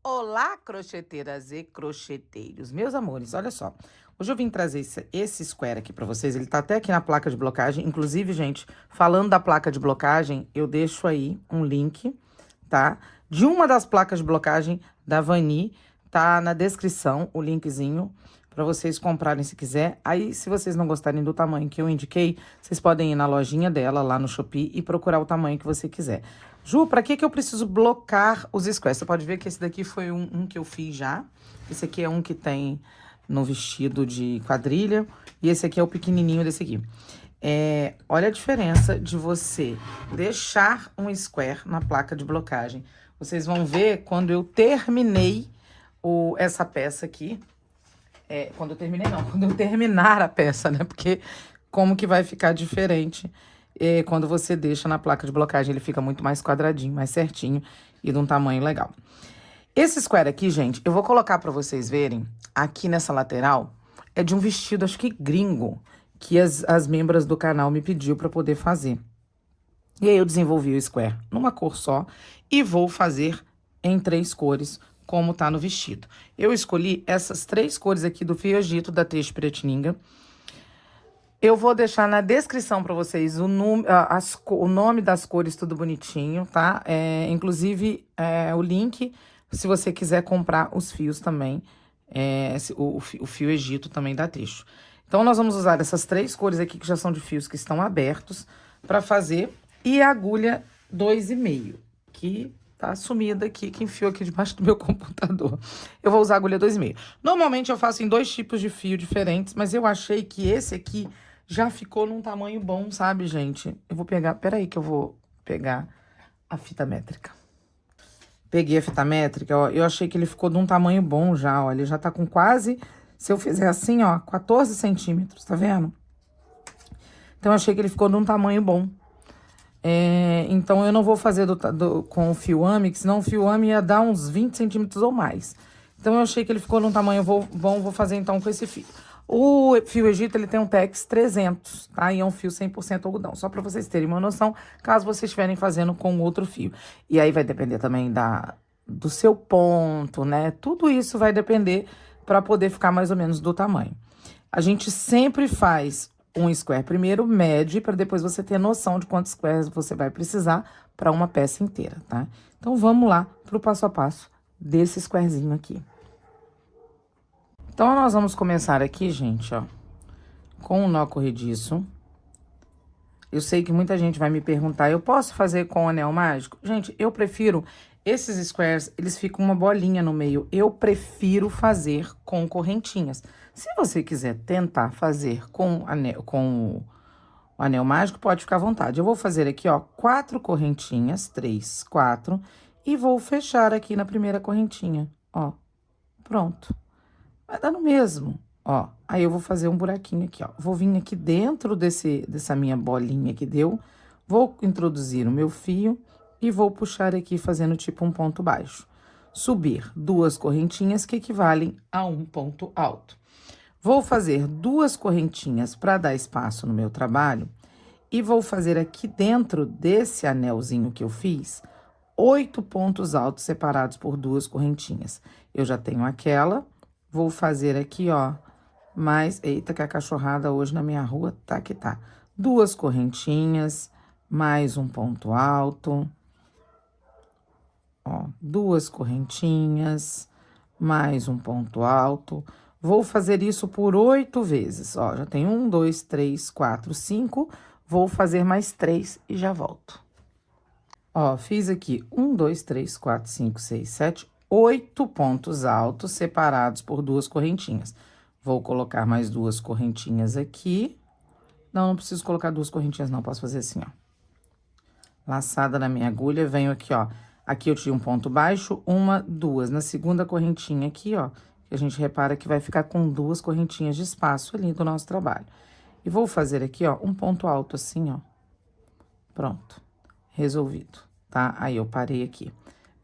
Olá, crocheteiras e crocheteiros. Meus amores, olha só. Hoje eu vim trazer esse square aqui pra vocês. Ele tá até aqui na placa de blocagem. Inclusive, gente, falando da placa de blocagem, eu deixo aí um link, tá? De uma das placas de blocagem da Vani. Tá na descrição o linkzinho pra vocês comprarem se quiser. Aí, se vocês não gostarem do tamanho que eu indiquei, vocês podem ir na lojinha dela, lá no Shopee, e procurar o tamanho que você quiser. Ju, pra que eu preciso blocar os squares? Você pode ver que esse daqui foi um que eu fiz já. Esse aqui é um que tem no vestido de quadrilha. E esse aqui é o pequenininho desse aqui. Olha a diferença de você deixar um square na placa de blocagem. Vocês vão ver quando eu terminei essa peça aqui. Quando eu terminei, não. Quando eu terminar a peça, né? Porque como que vai ficar diferente quando você deixa na placa de blocagem. Ele fica muito mais quadradinho, mais certinho e de um tamanho legal. Esse square aqui, gente, eu vou colocar pra vocês verem. Aqui nessa lateral, é de um vestido, acho que gringo, que as membras do canal me pediu pra poder fazer. E aí eu desenvolvi o square numa cor só e vou fazer em 3 cores, como tá no vestido. Eu escolhi essas 3 cores aqui do Fio Egito, da Teixe Piratininga. Eu vou deixar na descrição pra vocês o nome das cores, tudo bonitinho, tá? Inclusive, o link, se você quiser comprar os fios também, o Fio Egito também da Teixe. Então, nós vamos usar essas 3 cores aqui, que já são de fios que estão abertos, pra fazer. E a agulha 2,5, que tá sumida aqui, que enfiou aqui debaixo do meu computador. Eu vou usar a agulha 2,5. Normalmente eu faço em 2 tipos de fio diferentes, mas eu achei que esse aqui já ficou num tamanho bom, sabe, gente? Eu vou pegar, peraí que eu vou pegar a fita métrica. Peguei a fita métrica, ó, eu achei que ele ficou de um tamanho bom já, ó, ele já tá com quase, se eu fizer assim, ó, 14 centímetros, tá vendo? Então, eu achei que ele ficou de um tamanho bom. Então, eu não vou fazer com o fio ame, que senão o fio ame ia dar uns 20 centímetros ou mais. Então, eu achei que ele ficou num tamanho bom, vou fazer então com esse fio. O Fio Egito, ele tem um Tex 300, tá? E é um fio 100% algodão. Só pra vocês terem uma noção, caso vocês estiverem fazendo com outro fio. E aí vai depender também do seu ponto, né? Tudo isso vai depender pra poder ficar mais ou menos do tamanho. A gente sempre faz um square primeiro, mede, para depois você ter noção de quantos squares você vai precisar para uma peça inteira, tá? Então, vamos lá pro passo a passo desse squarezinho aqui. Então, nós vamos começar aqui, gente, ó, com o nó corrediço. Eu sei que muita gente vai me perguntar, eu posso fazer com anel mágico? Gente, eu prefiro, esses squares, eles ficam uma bolinha no meio. Eu prefiro fazer com correntinhas. Se você quiser tentar fazer com o anel mágico, pode ficar à vontade. Eu vou fazer aqui, ó, 4 correntinhas, 3, 4, e vou fechar aqui na primeira correntinha, ó, pronto. Vai dar no mesmo, ó. Aí, eu vou fazer um buraquinho aqui, ó. Vou vir aqui dentro dessa minha bolinha que deu, vou introduzir o meu fio e vou puxar aqui fazendo tipo um ponto baixo. Subir 2 correntinhas que equivalem a um ponto alto. Vou fazer 2 correntinhas para dar espaço no meu trabalho e vou fazer aqui dentro desse anelzinho que eu fiz, 8 pontos altos separados por 2 correntinhas. Eu já tenho aquela, vou fazer aqui, ó, eita, que a cachorrada hoje na minha rua tá que tá. 2 correntinhas, mais um ponto alto, ó, 2 correntinhas, mais um ponto alto. Vou fazer isso por 8 vezes, ó, já tem 1, 2, 3, 4, 5, vou fazer mais 3 e já volto. Ó, fiz aqui 1, 2, 3, 4, 5, 6, 7, 8 pontos altos separados por 2 correntinhas. Vou colocar mais 2 correntinhas aqui. Não preciso colocar 2 correntinhas não, posso fazer assim, ó. Laçada na minha agulha, venho aqui, ó. Aqui eu tiro um ponto baixo, 1, 2. Na segunda correntinha aqui, ó, que a gente repara que vai ficar com 2 correntinhas de espaço ali do nosso trabalho. E vou fazer aqui, ó, um ponto alto assim, ó. Pronto. Resolvido, tá? Aí, eu parei aqui.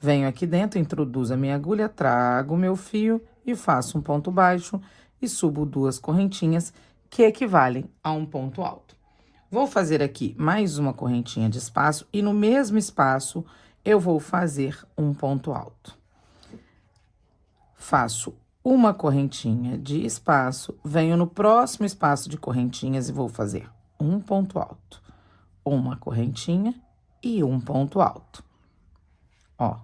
Venho aqui dentro, introduzo a minha agulha, trago o meu fio e faço um ponto baixo e subo 2 correntinhas que equivalem a um ponto alto. Vou fazer aqui mais uma correntinha de espaço e no mesmo espaço eu vou fazer um ponto alto. faço uma correntinha de espaço, venho no próximo espaço de correntinhas e vou fazer um ponto alto, uma correntinha e um ponto alto. Ó,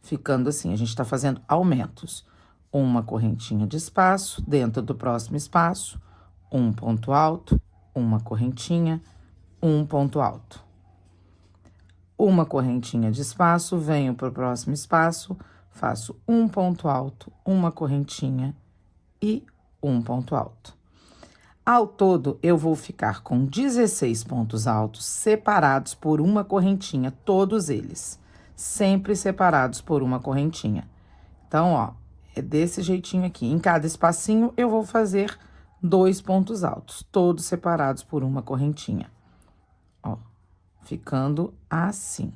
ficando assim, a gente tá fazendo aumentos. Uma correntinha de espaço, dentro do próximo espaço, um ponto alto, uma correntinha, um ponto alto. Uma correntinha de espaço, venho para o próximo espaço, faço um ponto alto, uma correntinha e um ponto alto. Ao todo, eu vou ficar com 16 pontos altos separados por uma correntinha, todos eles, sempre separados por uma correntinha. Então, ó, é desse jeitinho aqui. Em cada espacinho, eu vou fazer 2 pontos altos, todos separados por uma correntinha. Ó, ficando assim.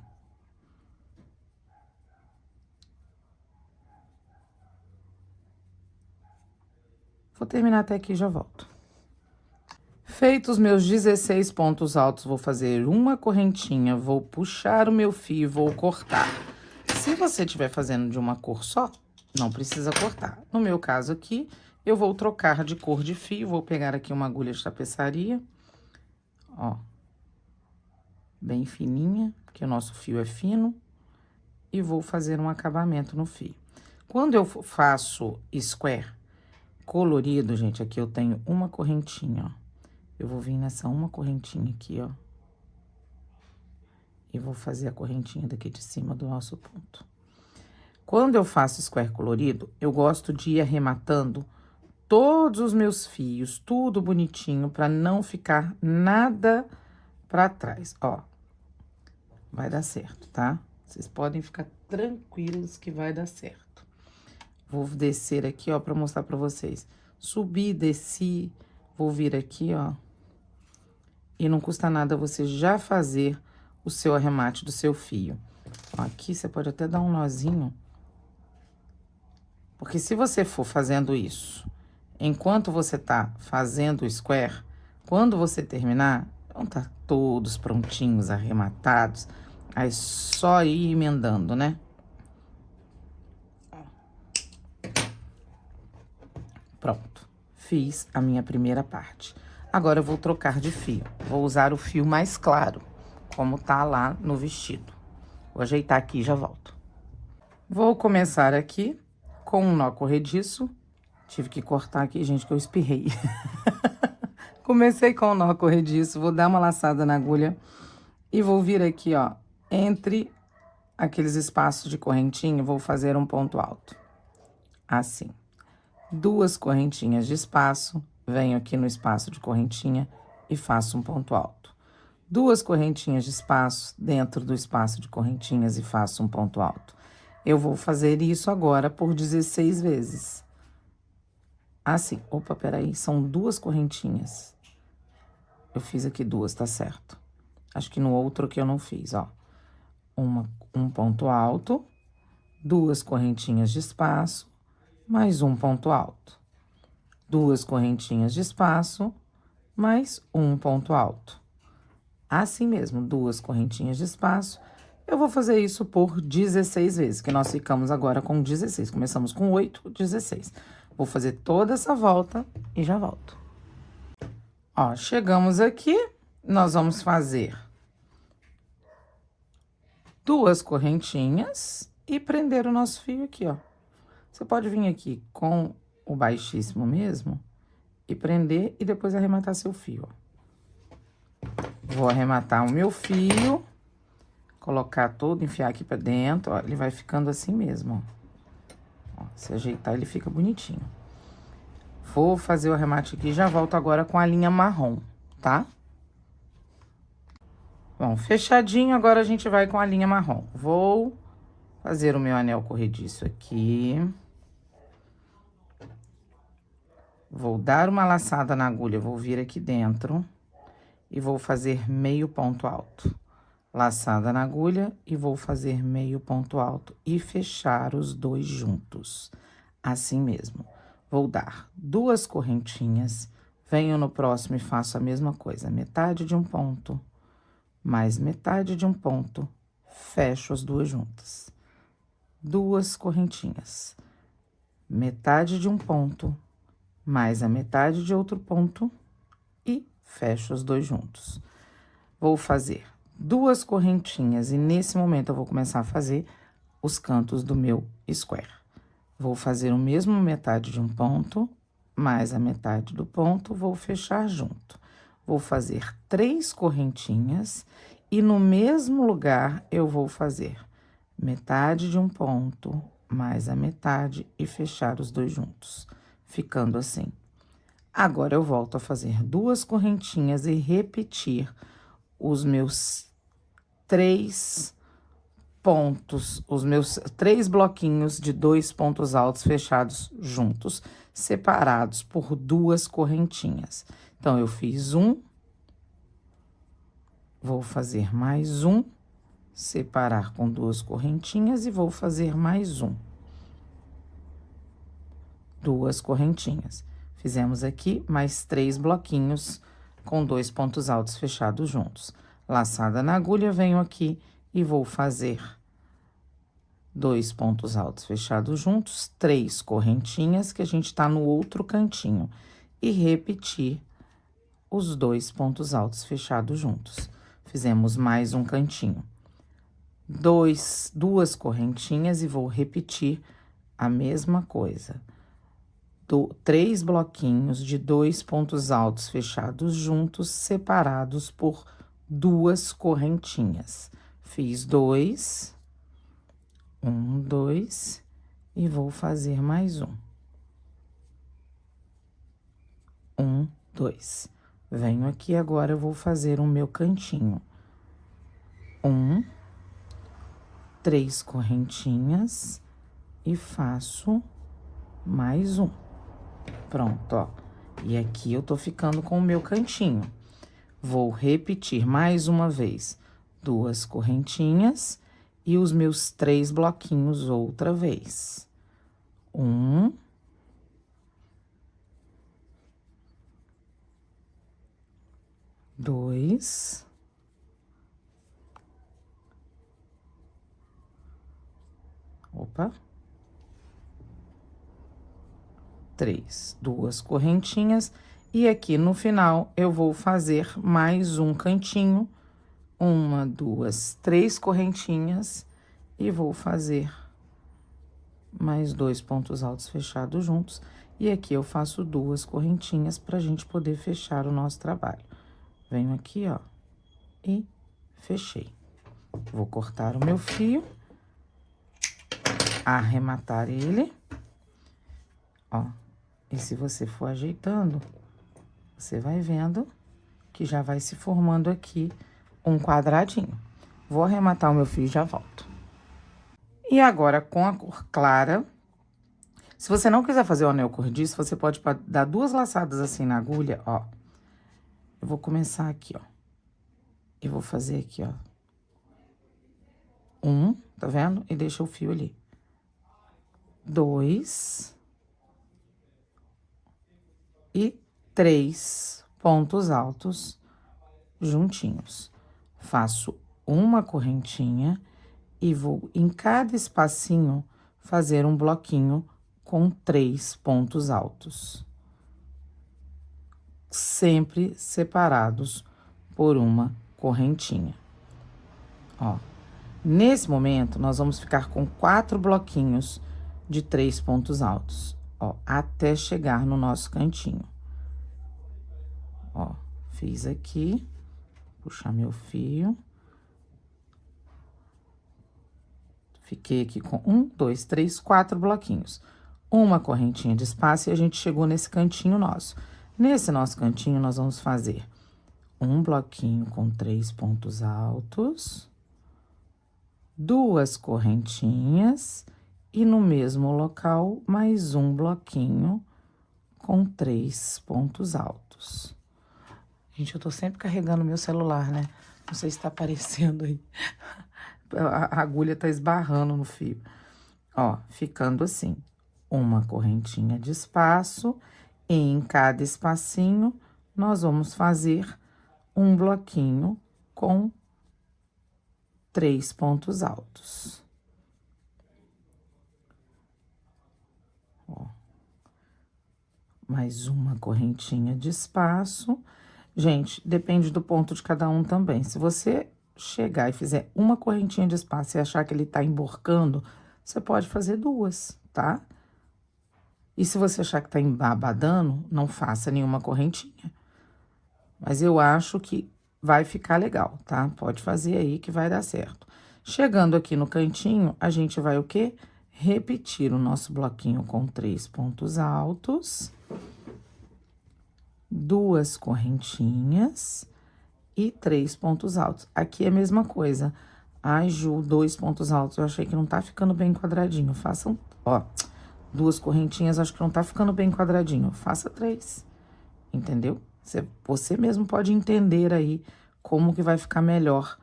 Vou terminar até aqui e já volto. Feitos os meus 16 pontos altos, vou fazer uma correntinha, vou puxar o meu fio, vou cortar. Se você estiver fazendo de uma cor só, não precisa cortar. No meu caso aqui, eu vou trocar de cor de fio, vou pegar aqui uma agulha de tapeçaria, ó, bem fininha, porque o nosso fio é fino, e vou fazer um acabamento no fio. Quando eu faço square colorido, gente, aqui eu tenho uma correntinha, ó. Eu vou vir nessa uma correntinha aqui, ó. E vou fazer a correntinha daqui de cima do nosso ponto. Quando eu faço square colorido, eu gosto de ir arrematando todos os meus fios, tudo bonitinho, pra não ficar nada pra trás, ó. Vai dar certo, tá? Vocês podem ficar tranquilos que vai dar certo. Vou descer aqui, ó, pra mostrar pra vocês. Subi, desci, vou vir aqui, ó. E não custa nada você já fazer o seu arremate do seu fio. Ó, aqui você pode até dar um nozinho. Porque se você for fazendo isso, enquanto você tá fazendo o square, quando você terminar, vão tá todos prontinhos, arrematados. Aí só ir emendando, né? Pronto. Fiz a minha primeira parte. Agora, eu vou trocar de fio. Vou usar o fio mais claro, como tá lá no vestido. Vou ajeitar aqui e já volto. Vou começar aqui com um nó corrediço. Tive que cortar aqui, gente, que eu espirrei. Comecei com o nó corrediço, vou dar uma laçada na agulha e vou vir aqui, ó, entre aqueles espaços de correntinha, vou fazer um ponto alto. Assim. 2 correntinhas de espaço, venho aqui no espaço de correntinha e faço um ponto alto. 2 correntinhas de espaço dentro do espaço de correntinhas e faço um ponto alto. Eu vou fazer isso agora por 16 vezes. Assim, opa, peraí, são 2 correntinhas. Eu fiz aqui 2, tá certo. Acho que no outro que eu não fiz, ó. Um ponto alto, 2 correntinhas de espaço, mais um ponto alto. 2 correntinhas de espaço, mais um ponto alto. Assim mesmo, 2 correntinhas de espaço. Eu vou fazer isso por 16 vezes, que nós ficamos agora com 16. Começamos com 8, 16. Vou fazer toda essa volta e já volto. Ó, chegamos aqui, nós vamos fazer 2 correntinhas e prender o nosso fio aqui, ó. Você pode vir aqui com o baixíssimo mesmo e prender e depois arrematar seu fio, ó. Vou arrematar o meu fio, colocar todo, enfiar aqui pra dentro, ó. Ele vai ficando assim mesmo, ó. Ó, se ajeitar, ele fica bonitinho. Vou fazer o arremate aqui e já volto agora com a linha marrom, tá? Bom, fechadinho, agora a gente vai com a linha marrom. Vou fazer o meu anel corrediço aqui. Vou dar uma laçada na agulha, vou vir aqui dentro e vou fazer meio ponto alto. Laçada na agulha e vou fazer meio ponto alto e fechar os 2 juntos. Assim mesmo. Vou dar 2 correntinhas, venho no próximo e faço a mesma coisa. Metade de um ponto, mais metade de um ponto, fecho as 2 juntas. 2 correntinhas. metade de um ponto, mais a metade de outro ponto e fecho os dois juntos. Vou fazer 2 correntinhas e nesse momento eu vou começar a fazer os cantos do meu square. Vou fazer o mesmo metade de um ponto, mais a metade do ponto, vou fechar junto. Vou fazer 3 correntinhas e no mesmo lugar eu vou fazer metade de um ponto, mais a metade e fechar os dois juntos, ficando assim. Agora, eu volto a fazer 2 correntinhas e repetir os meus 3 pontos, os meus 3 bloquinhos de 2 pontos altos fechados juntos, separados por 2 correntinhas. Então, eu fiz um, vou fazer mais um, separar com 2 correntinhas e vou fazer mais um. 2 correntinhas. Fizemos aqui mais 3 bloquinhos com 2 pontos altos fechados juntos. Laçada na agulha, venho aqui e vou fazer 2 pontos altos fechados juntos, 3 correntinhas, que a gente tá no outro cantinho, e repetir os 2 pontos altos fechados juntos. Fizemos mais um cantinho. 2 correntinhas e vou repetir a mesma coisa. 3 bloquinhos de 2 pontos altos fechados juntos, separados por 2 correntinhas. Fiz 2, 1, 2, e vou fazer mais um. 1, 2. Venho aqui agora, eu vou fazer o meu cantinho. 3 correntinhas e faço mais um. Pronto, ó. E aqui eu tô ficando com o meu cantinho. Vou repetir mais uma vez 2 correntinhas e os meus 3 bloquinhos outra vez. 1, 2, opa, 3, 2 correntinhas, e aqui no final eu vou fazer mais um cantinho, 1, 2, 3 correntinhas, e vou fazer mais 2 pontos altos fechados juntos, e aqui eu faço 2 correntinhas pra gente poder fechar o nosso trabalho. Venho aqui, ó, e fechei. Vou cortar o meu fio, arrematar ele, ó. E se você for ajeitando, você vai vendo que já vai se formando aqui um quadradinho. Vou arrematar o meu fio e já volto. E agora, com a cor clara, se você não quiser fazer o anel cordiço, você pode dar 2 laçadas assim na agulha, ó. Eu vou começar aqui, ó. E vou fazer aqui, ó. 1, tá vendo? E deixa o fio ali. 2... e 3 pontos altos juntinhos. Faço uma correntinha e vou, em cada espacinho, fazer um bloquinho com 3 pontos altos. Sempre separados por uma correntinha. Ó, nesse momento, nós vamos ficar com 4 bloquinhos de 3 pontos altos. Ó, até chegar no nosso cantinho. Ó, fiz aqui, puxar meu fio. Fiquei aqui com 1, 2, 3, 4 bloquinhos. Uma correntinha de espaço e a gente chegou nesse cantinho nosso. Nesse nosso cantinho, nós vamos fazer um bloquinho com 3 pontos altos, 2 correntinhas e no mesmo local, mais um bloquinho com 3 pontos altos. Gente, eu tô sempre carregando meu celular, né? Não sei se tá aparecendo aí. A agulha tá esbarrando no fio. Ó, ficando assim, uma correntinha de espaço, e em cada espacinho, nós vamos fazer um bloquinho com 3 pontos altos. Ó. mais uma correntinha de espaço. Gente, depende do ponto de cada um também. Se você chegar e fizer uma correntinha de espaço e achar que ele tá emborcando, você pode fazer duas, tá? E se você achar que tá embabadando, não faça nenhuma correntinha. Mas eu acho que vai ficar legal, tá? Pode fazer aí que vai dar certo. Chegando aqui no cantinho, a gente vai o quê? Repetir o nosso bloquinho com 3 pontos altos, 2 correntinhas e 3 pontos altos. Aqui é a mesma coisa. Ai, Ju, 2 pontos altos, eu achei que não tá ficando bem quadradinho. Façam, ó, 2 correntinhas, acho que não tá ficando bem quadradinho. Faça 3, entendeu? Você mesmo pode entender aí como que vai ficar melhor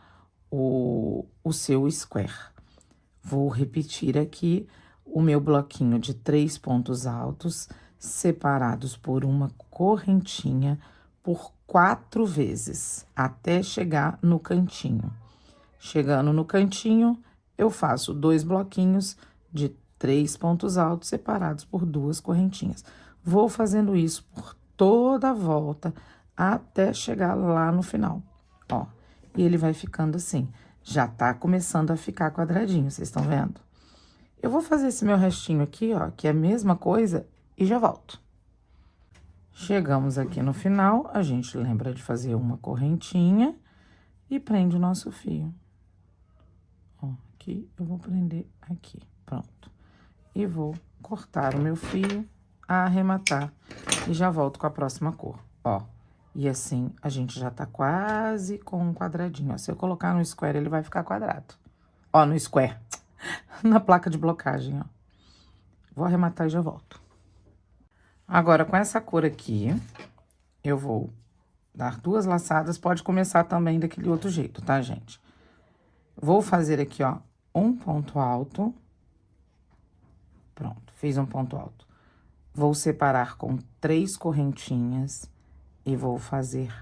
o seu square. Vou repetir aqui o meu bloquinho de 3 pontos altos, separados por uma correntinha por 4 vezes, até chegar no cantinho. Chegando no cantinho, eu faço 2 bloquinhos de 3 pontos altos, separados por 2 correntinhas. Vou fazendo isso por toda a volta, até chegar lá no final, ó. E ele vai ficando assim. Já tá começando a ficar quadradinho, vocês estão vendo? Eu vou fazer esse meu restinho aqui, ó, que é a mesma coisa, e já volto. Chegamos aqui no final, a gente lembra de fazer uma correntinha e prende o nosso fio. Ó, aqui, eu vou prender aqui, pronto. E vou cortar o meu fio, arrematar, e já volto com a próxima cor, ó. E assim, a gente já tá quase com um quadradinho, ó. Se eu colocar no square, ele vai ficar quadrado. Ó, no square, na placa de blocagem, ó. Vou arrematar e já volto. Agora, com essa cor aqui, eu vou dar 2 laçadas. Pode começar também daquele outro jeito, tá, gente? Vou fazer aqui, ó, um ponto alto. Pronto, fiz um ponto alto. Vou separar com 3 correntinhas e vou fazer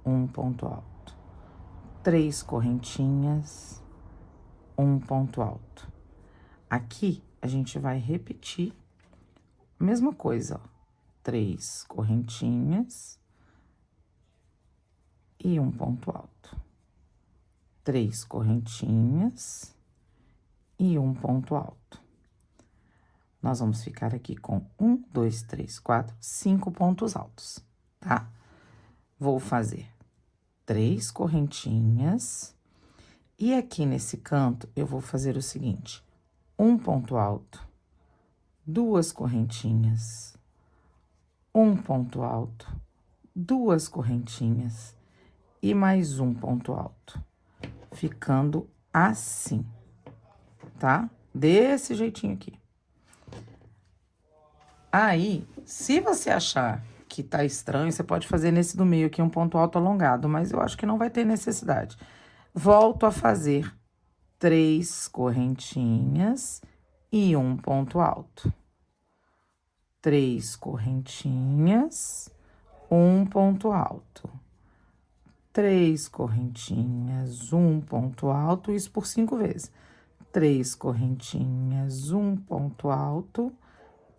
um ponto alto. 3 correntinhas, um ponto alto. Aqui, a gente vai repetir a mesma coisa, ó. 3 correntinhas e um ponto alto. 3 correntinhas e um ponto alto. Nós vamos ficar aqui com 1, 2, 3, 4, 5 pontos altos, tá? Vou fazer 3 correntinhas e aqui nesse canto eu vou fazer o seguinte: um ponto alto, 2 correntinhas, um ponto alto, 2 correntinhas e mais um ponto alto, ficando assim, tá? Desse jeitinho aqui. Aí, se você achar que tá estranho, você pode fazer nesse do meio aqui um ponto alto alongado, mas eu acho que não vai ter necessidade. Volto a fazer 3 correntinhas e um ponto alto. 3 correntinhas, um ponto alto. 3 correntinhas, um ponto alto, isso por 5 vezes. 3 correntinhas, um ponto alto,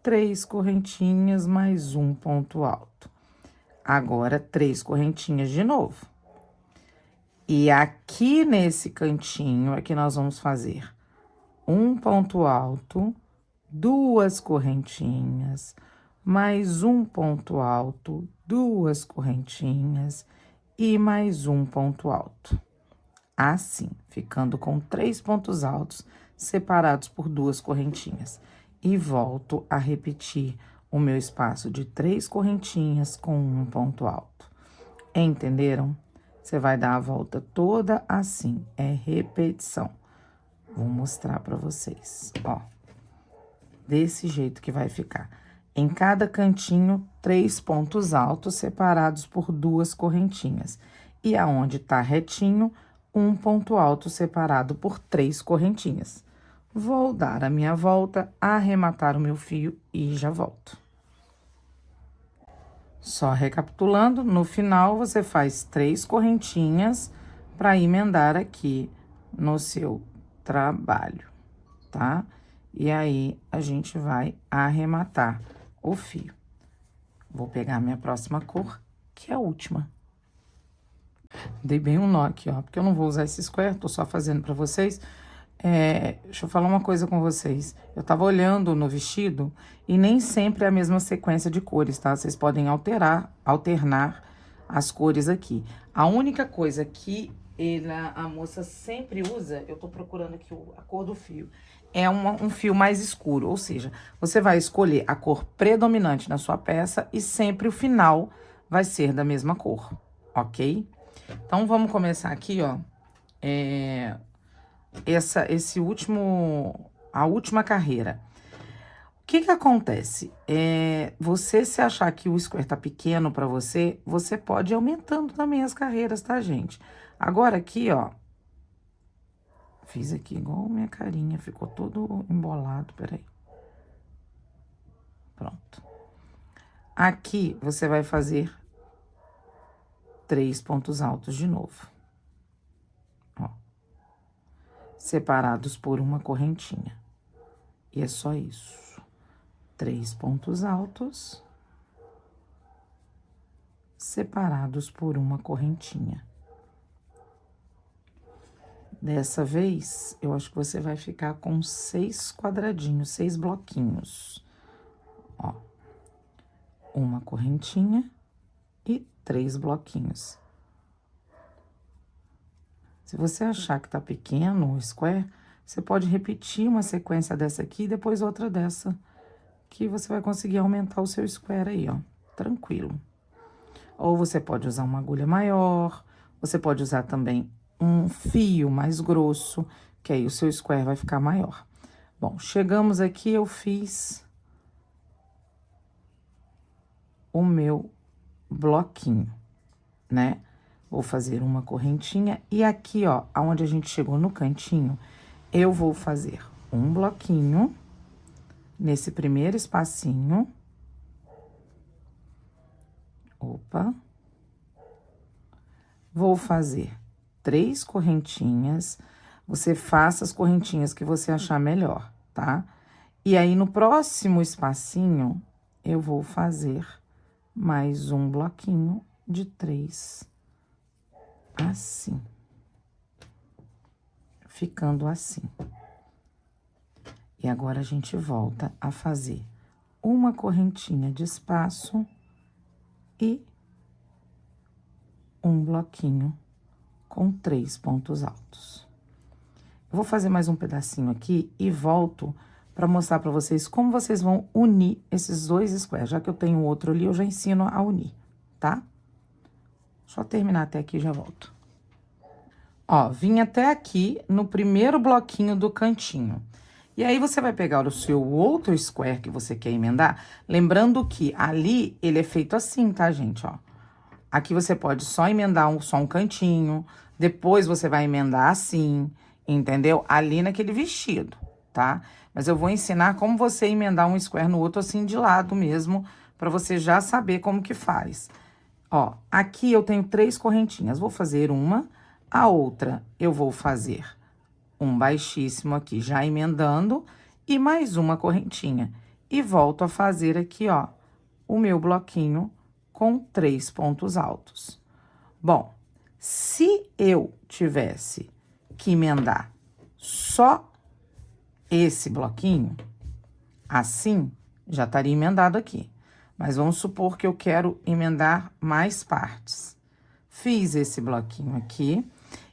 3 correntinhas, mais um ponto alto. Agora, 3 correntinhas de novo. E aqui nesse cantinho é que nós vamos fazer um ponto alto, 2 correntinhas, mais um ponto alto, 2 correntinhas e mais um ponto alto. Assim, ficando com 3 pontos altos separados por 2 correntinhas. E volto a repetir o meu espaço de 3 correntinhas com um ponto alto. Entenderam? Você vai dar a volta toda assim, é repetição. Vou mostrar pra vocês, ó. Desse jeito que vai ficar. Em cada cantinho, 3 pontos altos separados por 2 correntinhas. E aonde tá retinho, um ponto alto separado por 3 correntinhas. Vou dar a minha volta, arrematar o meu fio e já volto. Só recapitulando, no final você faz 3 correntinhas para emendar aqui no seu trabalho, tá? E aí, a gente vai arrematar o fio. Vou pegar a minha próxima cor, que é a última. Dei bem um nó aqui, ó, porque eu não vou usar esse square, tô só fazendo pra vocês. Deixa eu falar uma coisa com vocês. Eu tava olhando no vestido e nem sempre é a mesma sequência de cores, tá? Vocês podem alternar as cores aqui. A única coisa que a moça sempre usa, eu tô procurando aqui a cor do fio, é um fio mais escuro, ou seja, você vai escolher a cor predominante na sua peça e sempre o final vai ser da mesma cor, ok? Então, vamos começar aqui, ó, a última carreira. O que que acontece? Você se achar que o square tá pequeno pra você, você pode ir aumentando também as carreiras, tá, gente? Agora aqui, ó, fiz aqui igual minha carinha, ficou todo embolado, peraí. Pronto. Aqui, você vai fazer 3 pontos altos de novo. Ó. Separados por uma correntinha. E é só isso. 3 pontos altos. Separados por uma correntinha. Dessa vez, eu acho que você vai ficar com 6 quadradinhos, 6 bloquinhos. Ó. Uma correntinha e 3 bloquinhos. Se você achar que tá pequeno o square, você pode repetir uma sequência dessa aqui e depois outra dessa, que você vai conseguir aumentar o seu square aí, ó, tranquilo. Ou você pode usar uma agulha maior, você pode usar também um fio mais grosso, que aí o seu square vai ficar maior. Bom, chegamos aqui, eu fiz o meu bloquinho, né? Vou fazer uma correntinha e aqui, ó, aonde a gente chegou no cantinho, eu vou fazer um bloquinho nesse primeiro espacinho. Opa. Vou fazer 3 correntinhas. Você faça as correntinhas que você achar melhor, tá? E aí, no próximo espacinho, eu vou fazer mais um bloquinho de 3, assim. Ficando assim. E agora, a gente volta a fazer uma correntinha de espaço e um bloquinho com 3 pontos altos. Eu vou fazer mais um pedacinho aqui e volto para mostrar para vocês como vocês vão unir esses 2 squares. Já que eu tenho outro ali, eu já ensino a unir, tá? Só terminar até aqui e já volto. Ó, vim até aqui no primeiro bloquinho do cantinho. E aí, você vai pegar o seu outro square que você quer emendar, lembrando que ali ele é feito assim, tá, gente, ó. Aqui você pode só emendar só um cantinho, depois você vai emendar assim, entendeu? Ali naquele vestido, tá? Mas eu vou ensinar como você emendar um square no outro assim de lado mesmo, pra você já saber como que faz. Ó, aqui eu tenho 3 correntinhas, vou fazer uma, a outra eu vou fazer um baixíssimo aqui, já emendando, e mais uma correntinha. E volto a fazer aqui, ó, o meu bloquinho com 3 pontos altos. Bom, se eu tivesse que emendar só esse bloquinho, assim, já estaria emendado aqui. Mas vamos supor que eu quero emendar mais partes. Fiz esse bloquinho aqui,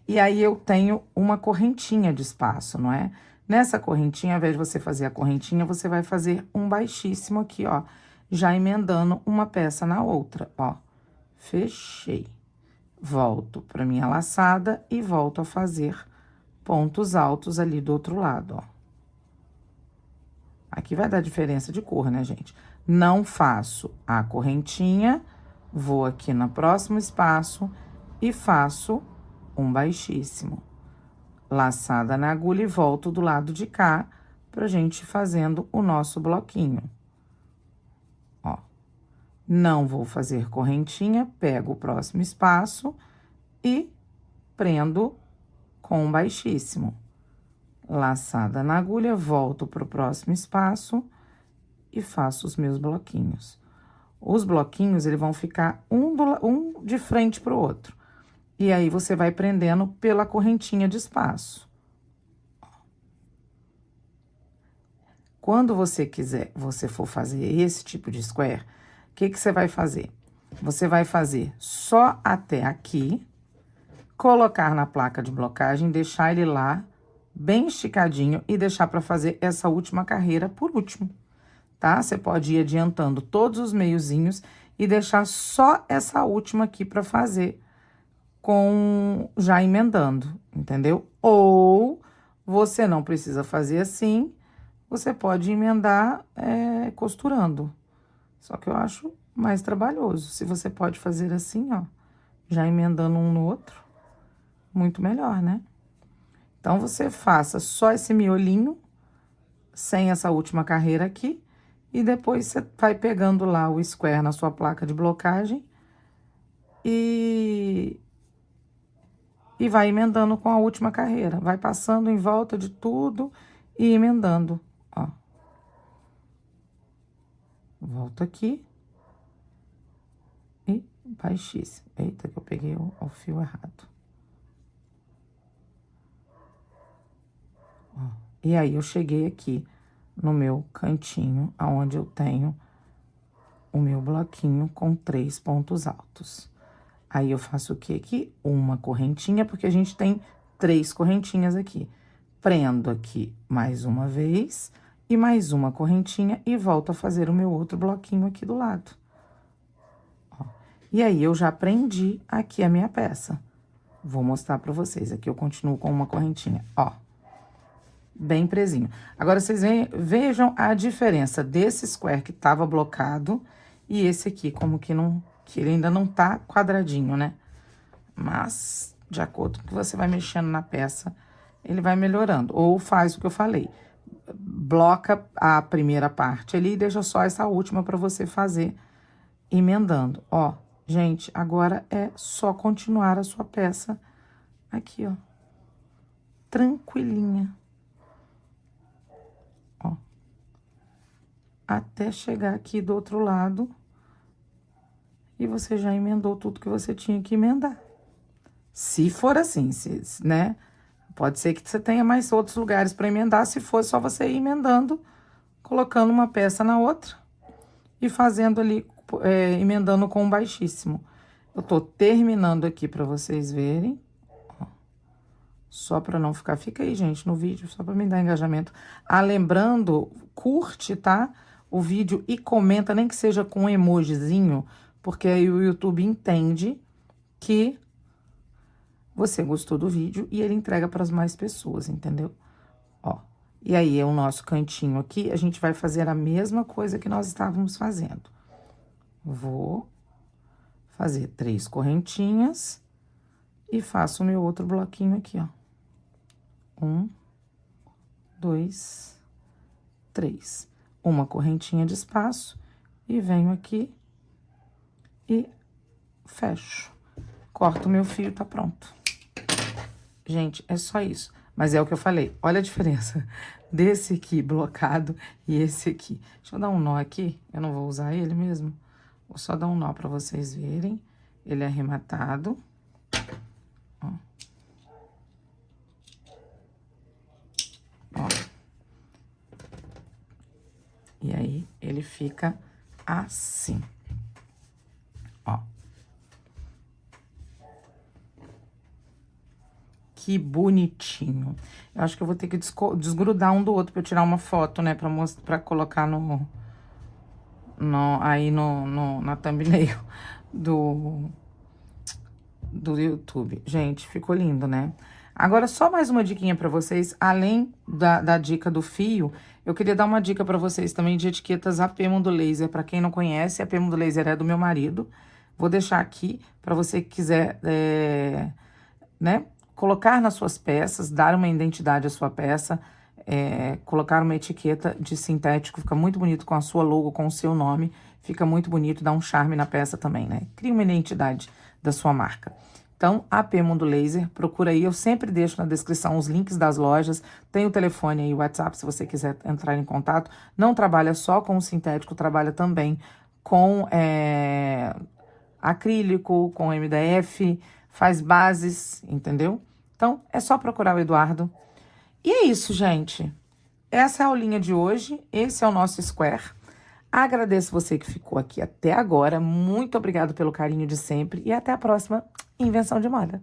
e aí eu tenho uma correntinha de espaço, não é? Nessa correntinha, ao invés de você fazer a correntinha, você vai fazer um baixíssimo aqui, ó, já emendando uma peça na outra, ó. Fechei. Volto pra minha laçada e volto a fazer pontos altos ali do outro lado, ó. Aqui vai dar diferença de cor, né, gente? Não faço a correntinha, vou aqui no próximo espaço e faço um baixíssimo. Laçada na agulha e volto do lado de cá pra gente ir fazendo o nosso bloquinho. Ó. Não vou fazer correntinha, pego o próximo espaço e prendo com um baixíssimo. Laçada na agulha, volto pro próximo espaço e faço os meus bloquinhos. os bloquinhos, eles vão ficar um de frente pro outro. E aí, você vai prendendo pela correntinha de espaço. Quando você for fazer esse tipo de square, o que você vai fazer? Você vai fazer só até aqui, colocar na placa de blocagem, deixar ele lá bem esticadinho e deixar para fazer essa última carreira por último, tá? Você pode ir adiantando todos os meiozinhos e deixar só essa última aqui para fazer já emendando, entendeu? Ou você não precisa fazer assim, você pode emendar costurando. Só que eu acho mais trabalhoso. Se você pode fazer assim, ó, já emendando um no outro, muito melhor, né? Então, você faça só esse miolinho, sem essa última carreira aqui, e depois você vai pegando lá o square na sua placa de blocagem e vai emendando com a última carreira. Vai passando em volta de tudo e emendando, ó. Volta aqui. E baixíssimo. Eita, que eu peguei o fio errado. Ó. E aí, eu cheguei aqui no meu cantinho, aonde eu tenho o meu bloquinho com 3 pontos altos. Aí, eu faço o quê aqui? Uma correntinha, porque a gente tem 3 correntinhas aqui. Prendo aqui mais uma vez e mais uma correntinha e volto a fazer o meu outro bloquinho aqui do lado. Ó. E aí, eu já prendi aqui a minha peça. Vou mostrar pra vocês. Aqui eu continuo com uma correntinha, ó. Bem presinho. Agora, vocês vejam a diferença desse square que tava blocado e esse aqui, como que ele ainda não tá quadradinho, né? Mas, de acordo com que você vai mexendo na peça, ele vai melhorando. Ou faz o que eu falei, bloca a primeira parte ali e deixa só essa última pra você fazer emendando. Ó, gente, agora é só continuar a sua peça aqui, ó, tranquilinha. Ó, até chegar aqui do outro lado e você já emendou tudo que você tinha que emendar. Se for assim, né? Pode ser que você tenha mais outros lugares para emendar, se for só você ir emendando, colocando uma peça na outra e fazendo ali, emendando com um baixíssimo. Eu tô terminando aqui para vocês verem. Ó, só para não fica aí, gente, no vídeo, só para me dar engajamento. Ah, lembrando, curte, tá? O vídeo e comenta, nem que seja com um emojizinho, porque aí o YouTube entende que você gostou do vídeo e ele entrega para as mais pessoas, entendeu? Ó, e aí é o nosso cantinho aqui, a gente vai fazer a mesma coisa que nós estávamos fazendo. Vou fazer 3 correntinhas e faço o meu outro bloquinho aqui, ó. 1, 2, 3. Uma correntinha de espaço e venho aqui e fecho. Corto o meu fio, tá pronto. Gente, é só isso. Mas é o que eu falei, olha a diferença desse aqui blocado e esse aqui. Deixa eu dar um nó aqui, eu não vou usar ele mesmo. Vou só dar um nó pra vocês verem. Ele é arrematado. Ó. Ó. E aí, ele fica assim. Ó. Que bonitinho. Eu acho que eu vou ter que desgrudar um do outro pra eu tirar uma foto, né? Pra colocar na thumbnail do YouTube. Gente, ficou lindo, né? Agora, só mais uma diquinha pra vocês. Além da dica do fio, eu queria dar uma dica pra vocês também de etiquetas AP Mundo Laser. Pra quem não conhece, a AP Mundo Laser é do meu marido. Vou deixar aqui pra você que quiser, né? Colocar nas suas peças, dar uma identidade à sua peça, colocar uma etiqueta de sintético, fica muito bonito com a sua logo, com o seu nome, fica muito bonito, dá um charme na peça também, né? Cria uma identidade da sua marca. Então, AP Mundo Laser, procura aí, eu sempre deixo na descrição os links das lojas, tem o telefone aí, o WhatsApp, se você quiser entrar em contato. Não trabalha só com o sintético, trabalha também com acrílico, com MDF, faz bases, entendeu? Então, é só procurar o Eduardo. E é isso, gente. Essa é a aulinha de hoje, esse é o nosso square. Agradeço você que ficou aqui até agora, muito obrigado pelo carinho de sempre e até a próxima Invenção de Moda.